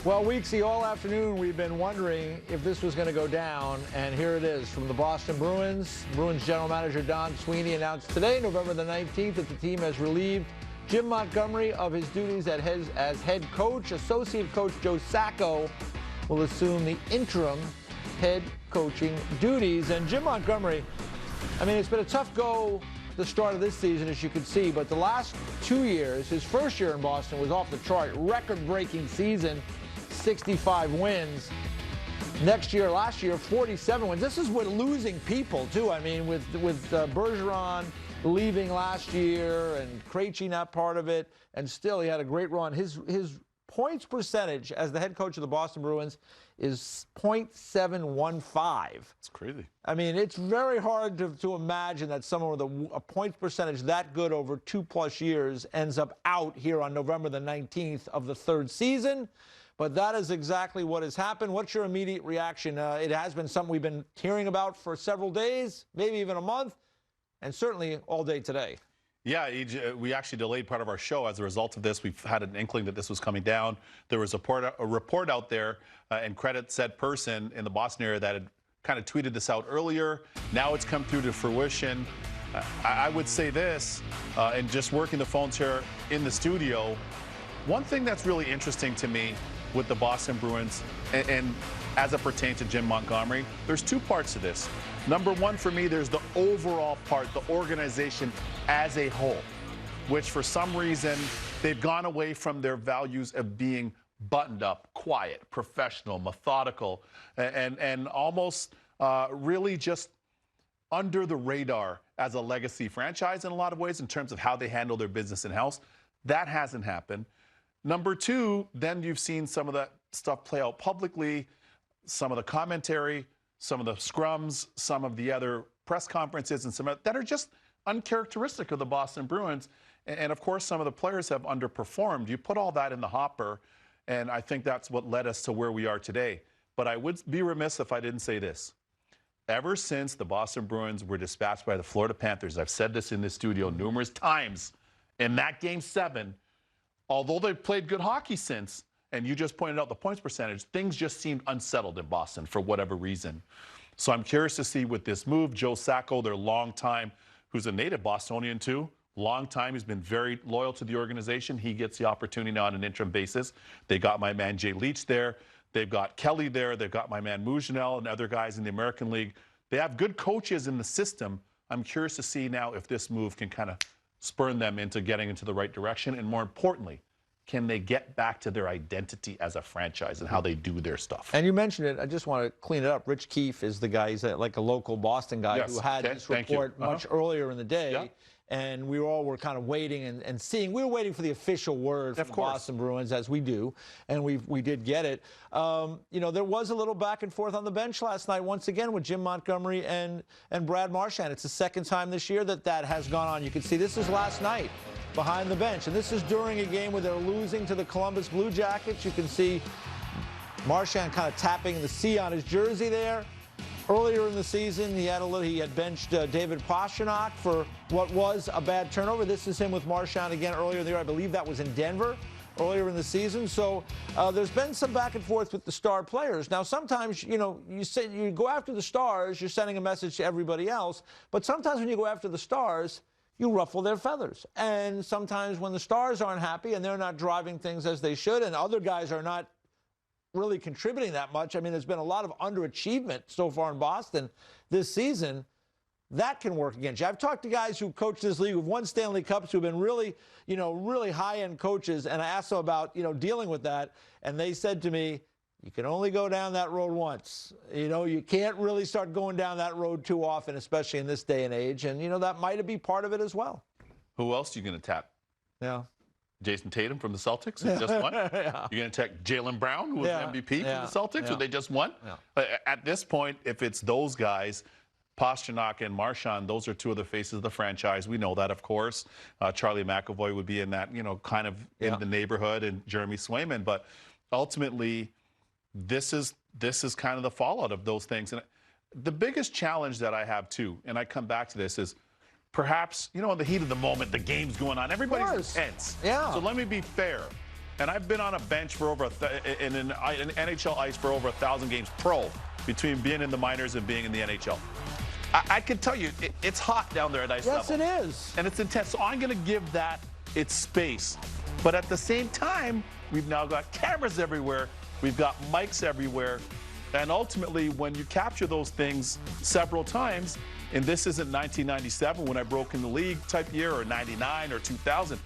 Well, Weeksy, all afternoon we've been wondering if this was going to go down, and here it is from the Boston Bruins. Bruins general manager Don Sweeney announced today, November the 19th, that the team has relieved Jim Montgomery of his duties as head coach. Associate coach Joe Sacco will assume the interim head coaching duties. And Jim Montgomery, I mean, it's been a tough go the start of this season, as you can see, but the last 2 years, his first year in Boston was off the chart, record-breaking season, 65 wins. Last year, 47 wins. This is with losing people, too. I mean, with Bergeron leaving last year and Krejci not part of it, and still he had a great run. His points percentage as the head coach of the Boston Bruins is .715. It's crazy. I mean, it's very hard to imagine that someone with a points percentage that good over 2+ years ends up out here on November the 19th of the third season. But that is exactly what has happened. What's your immediate reaction? It has been something we've been hearing about for several days, maybe even a month, and certainly all day today. Yeah, we actually delayed part of our show as a result of this. We've had an inkling that this was coming down. There was a report out there, and credit said person in the Boston area that had kind of tweeted this out earlier. Now it's come through to fruition. I would say this, and just working the phones here in the studio, one thing that's really interesting to me with the Boston Bruins, and as it pertains to Jim Montgomery, there's two parts to this. Number one, for me, there's the overall part, the organization as a whole, which for some reason, they've gone away from their values of being buttoned up, quiet, professional, methodical, and almost really just under the radar as a legacy franchise in a lot of ways in terms of how they handle their business in-house. That hasn't happened. Number two, then you've seen some of that stuff play out publicly, some of the commentary, some of the scrums, some of the other press conferences, and some of that are just uncharacteristic of the Boston Bruins. And of course, some of the players have underperformed. You put all that in the hopper, and I think that's what led us to where we are today. But I would be remiss if I didn't say this. Ever since the Boston Bruins were dispatched by the Florida Panthers, I've said this in this studio numerous times, in that Game 7, although they've played good hockey since, and you just pointed out the points percentage, things just seemed unsettled in Boston for whatever reason. So I'm curious to see with this move, Joe Sacco, their longtime, who's a native Bostonian too, long time, he's been very loyal to the organization. He gets the opportunity now on an interim basis. They got my man Jay Leach there. They've got Kelly there. They've got my man Mougenel and other guys in the American League. They have good coaches in the system. I'm curious to see now if this move can kind of spurn them into getting into the right direction, and more importantly, can they get back to their identity as a franchise and how they do their stuff? And you mentioned it. I just want to clean it up. Rich Keefe is the guy, he's like a local Boston guy who had this report much earlier in the day. Yeah. And we all were kind of waiting and seeing. We were waiting for the official word from the Boston Bruins, as we do, and we did get it. You know, there was a little back and forth on the bench last night, once again, with Jim Montgomery and Brad Marchand. It's the second time this year that has gone on. You can see this is last night behind the bench, and this is during a game where they're losing to the Columbus Blue Jackets. You can see Marchand kind of tapping the C on his jersey there. Earlier in the season, he had benched David Pastrnak for what was a bad turnover. This is him with Marchand again earlier in the year. I believe that was in Denver earlier in the season. So there's been some back and forth with the star players. Now, sometimes, you know, you go after the stars, you're sending a message to everybody else. But sometimes when you go after the stars, you ruffle their feathers. And sometimes when the stars aren't happy and they're not driving things as they should, and other guys are not really contributing that much. I mean, there's been a lot of underachievement so far in Boston this season. That can work against you. I've talked to guys who coach this league who've won Stanley Cups, who've been really, you know, really high-end coaches, and I asked them about, you know, dealing with that, and they said to me, you can only go down that road once. You know, you can't really start going down that road too often, especially in this day and age, and, you know, that might be part of it as well. Who else are you going to tap? Yeah. Jason Tatum from the Celtics, who just won. Yeah. You're going to take Jaylen Brown, who was MVP from the Celtics, who they just won. Yeah. At this point, if it's those guys, Pastrnak and Marchand, those are two of the faces of the franchise. We know that, of course. Charlie McAvoy would be in that, you know, kind of in the neighborhood, and Jeremy Swayman. But ultimately, this is kind of the fallout of those things. And the biggest challenge that I have, too, and I come back to this, is perhaps, you know, in the heat of the moment, the game's going on, everybody's intense. Yeah. So let me be fair. And I've been on a bench for over in an NHL ice for over 1,000 games pro, between being in the minors and being in the NHL. I can tell you, it's hot down there at ice level. Yes, it is. And it's intense. So I'm going to give that its space. But at the same time, we've now got cameras everywhere. We've got mics everywhere. And ultimately, when you capture those things several times, and this isn't 1997 when I broke in the league type year, or 99 or 2000.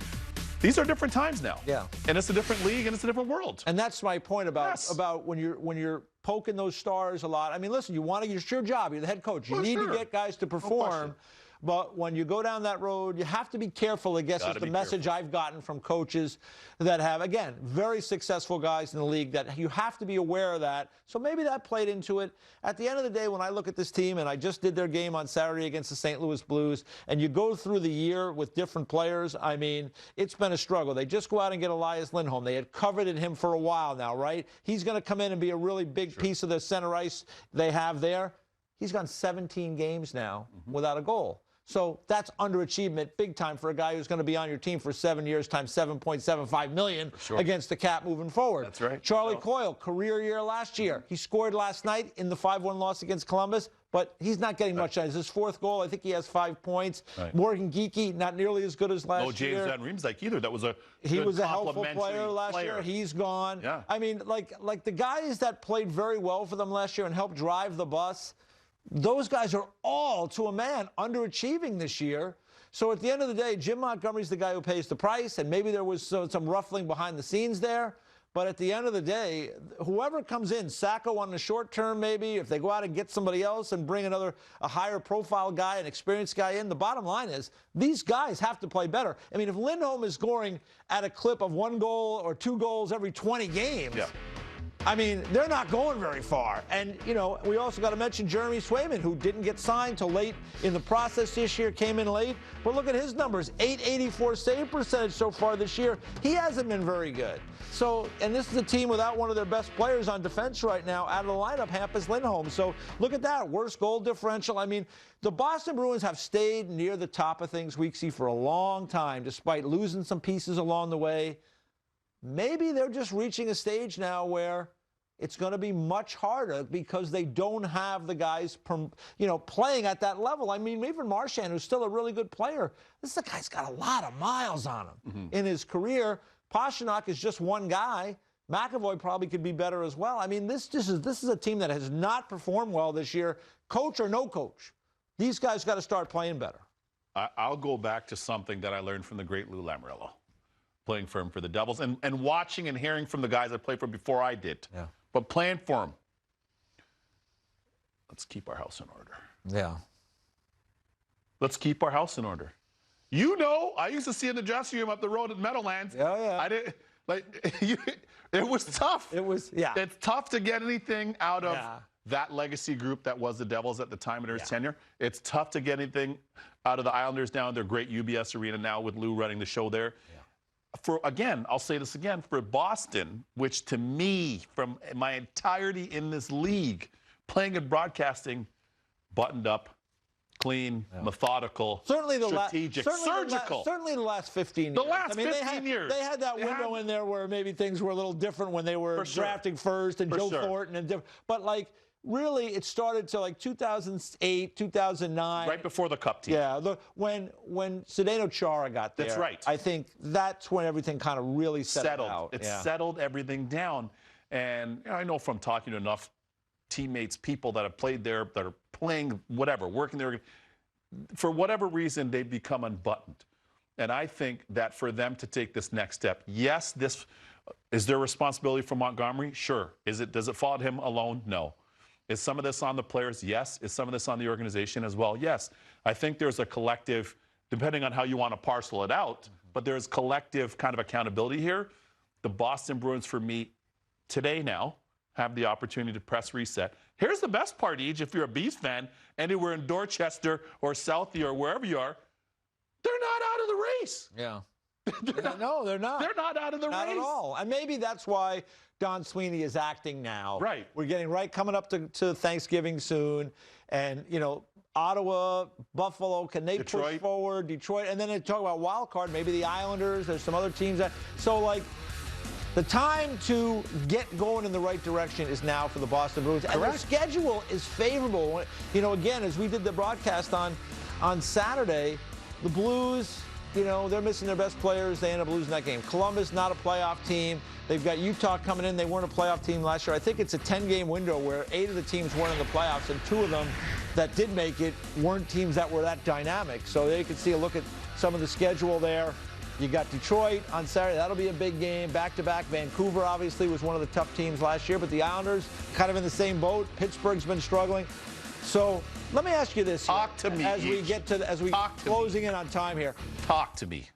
These are different times now. Yeah. And it's a different league and it's a different world. And that's my point about when you're poking those stars a lot. I mean, listen, it's your job. You're the head coach. You need to get guys to perform. But when you go down that road, you have to be careful, I guess, is the message I've gotten from coaches that have, again, very successful guys in the league, that you have to be aware of that. So maybe that played into it. At the end of the day, when I look at this team, and I just did their game on Saturday against the St. Louis Blues, and you go through the year with different players, I mean, it's been a struggle. They just go out and get Elias Lindholm. They had coveted him for a while now, right? He's going to come in and be a really big piece of the center ice they have there. He's gone 17 games now without a goal. So that's underachievement big time for a guy who's going to be on your team for 7 years times $7.75 million against the cap moving forward. That's right. Charlie Coyle, career year last year. He scored last night in the 5-1 loss against Columbus, but he's not getting much. It's his fourth goal. I think he has 5 points. Morgan Geekie, not nearly as good as last year. No James Van Riemsdyk either. That was he was a helpful player last year. He's gone. Yeah. I mean, like the guys that played very well for them last year and helped drive the bus, those guys are all, to a man, underachieving this year. So at the end of the day, Jim Montgomery's the guy who pays the price, and maybe there was some ruffling behind the scenes there. But at the end of the day, whoever comes in, Sacco on the short term maybe, if they go out and get somebody else and bring a higher profile guy, an experienced guy in, the bottom line is these guys have to play better. I mean, if Lindholm is scoring at a clip of 1 goal or 2 goals every 20 games, I mean, they're not going very far. And, you know, we also got to mention Jeremy Swayman, who didn't get signed till late in the process this year, came in late. But look at his numbers, .884 save percentage so far this year. He hasn't been very good. So, and this is a team without one of their best players on defense right now out of the lineup, Hampus Lindholm. So look at that, worst goal differential. I mean, the Boston Bruins have stayed near the top of things, Weeksy, for a long time, despite losing some pieces along the way. Maybe they're just reaching a stage now where it's going to be much harder because they don't have the guys, playing at that level. I mean, even Marchand, who's still a really good player, this guy's got a lot of miles on him in his career. Pastrnak is just one guy. McAvoy probably could be better as well. I mean, this is a team that has not performed well this year, coach or no coach. These guys got to start playing better. I'll go back to something that I learned from the great Lou Lamoriello, playing for him for the Devils, and watching and hearing from the guys I played for before I did. Yeah. But playing for him, let's keep our house in order. Yeah. Let's keep our house in order. You know, I used to see in the dressing room up the road at Meadowlands. Oh, yeah. I didn't, it was tough. It was, yeah. It's tough to get anything out of that legacy group that was the Devils at the time of their tenure. It's tough to get anything out of the Islanders now in their great UBS arena now with Lou running the show there. Again, I'll say this again, for Boston, which to me, from my entirety in this league, playing and broadcasting, buttoned up, clean, methodical, strategic, surgical. Certainly the last 15 years. The last 15 years. They had that window in there where maybe things were a little different when they were drafting first and Joe Thornton and different. But really, it started to 2008, 2009. Right before the Cup team. Yeah, when Zdeno Chara got there. That's right. I think that's when everything kind of really settled out. It settled everything down. And I know from talking to enough teammates, people that have played there, that are playing whatever, working there, for whatever reason, they've become unbuttoned. And I think that for them to take this next step, yes, this is their responsibility for Montgomery? Sure. Does it fall on him alone? No. Is some of this on the players? Yes. Is some of this on the organization as well? Yes. I think there's a collective, depending on how you want to parcel it out, but there's collective kind of accountability here. The Boston Bruins, for me, today now, have the opportunity to press reset. Here's the best part, Eej, if you're a Beast fan, anywhere in Dorchester or Southie or wherever you are, they're not out of the race. Yeah. No, they're not. They're not out of the race. Not at all. And maybe that's why Don Sweeney is acting now. Right. We're getting coming up to Thanksgiving soon. And, Ottawa, Buffalo, can they push forward? Detroit. And then they talk about wild card, maybe the Islanders. There's some other teams that. So, The time to get going in the right direction is now for the Boston Bruins. And their schedule is favorable. You know, again, as we did the broadcast on Saturday, the Blues, you know, they're missing their best players. They end up losing that game. Columbus, not a playoff team. They've got Utah coming in. They weren't a playoff team last year. I think it's a 10-game window where 8 of the teams weren't in the playoffs, and 2 of them that did make it weren't teams that were that dynamic. So they could see a look at some of the schedule there. You got Detroit on Saturday. That'll be a big game. Back-to-back. Vancouver, obviously, was one of the tough teams last year, but the Islanders kind of in the same boat. Pittsburgh's been struggling. So let me ask you this. Talk to me. As we get to, as we closing in on time here. Talk to me.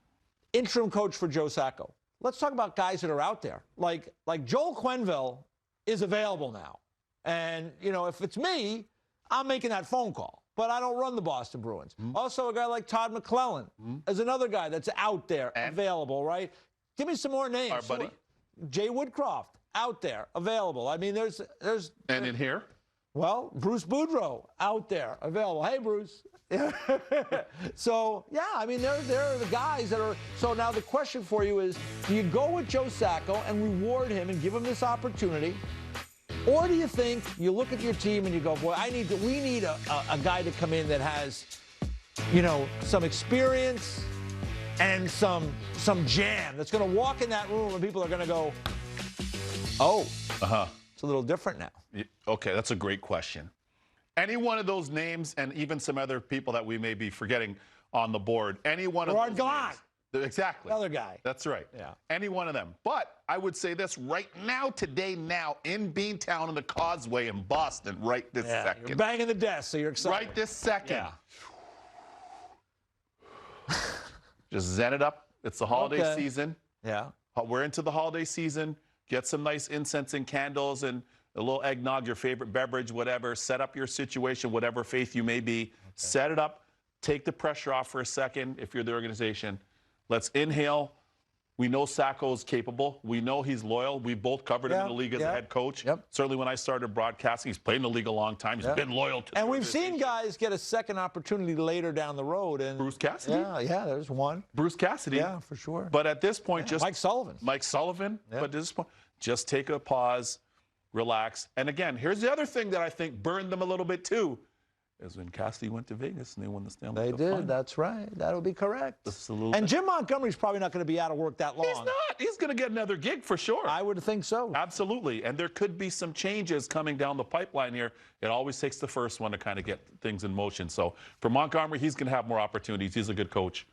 Interim coach for Joe Sacco. Let's talk about guys that are out there. Like Joel Quenneville is available now. And, you know, if it's me, I'm making that phone call. But I don't run the Boston Bruins. Also, a guy like Todd McClellan is another guy that's out there, available, right? Give me some more names. Our buddy? Jay Woodcroft, out there, available. I mean, there's. And in here? Well, Bruce Boudreau, out there, available. Hey, Bruce. So, yeah, I mean, there are the guys that are. So now the question for you is, do you go with Joe Sacco and reward him and give him this opportunity? Or do you think you look at your team and you go, boy, we need a guy to come in that has, you know, some experience and some jam, that's going to walk in that room and people are going to go, oh, it's a little different now. Okay, that's a great question. Any one of those names, and even some other people that we may be forgetting on the board, any one of those names. Exactly. Another guy. That's right. Yeah. Any one of them. But I would say this right now, today, now, in Beantown and the Causeway in Boston, right this second. You're banging the desk, so you're excited. Right this second. Yeah. Just zen it up. It's the holiday season. Yeah. We're into the holiday season. Get some nice incense and candles and a little eggnog, your favorite beverage, whatever. Set up your situation, whatever faith you may be. Set it up. Take the pressure off for a second if you're the organization. Let's inhale. We know Sacco's capable. We know he's loyal. We both covered him in the league as a head coach. Certainly when I started broadcasting, he's played in the league a long time. He's been loyal to the And we've seen guys get a second opportunity later down the road. And Bruce Cassidy? Yeah, there's one. Bruce Cassidy. Yeah, for sure. But at this point, just Mike Sullivan. But at this point, just take a pause, relax. And again, here's the other thing that I think burned them a little bit too. Is when Cassidy went to Vegas and they won the Stanley Cup. They did. Final. That's right. That'll be correct. And bit. Jim Montgomery's probably not going to be out of work that long. He's not. He's going to get another gig for sure. I would think so. Absolutely. And there could be some changes coming down the pipeline here. It always takes the first one to kind of get things in motion. So for Montgomery, he's going to have more opportunities. He's a good coach.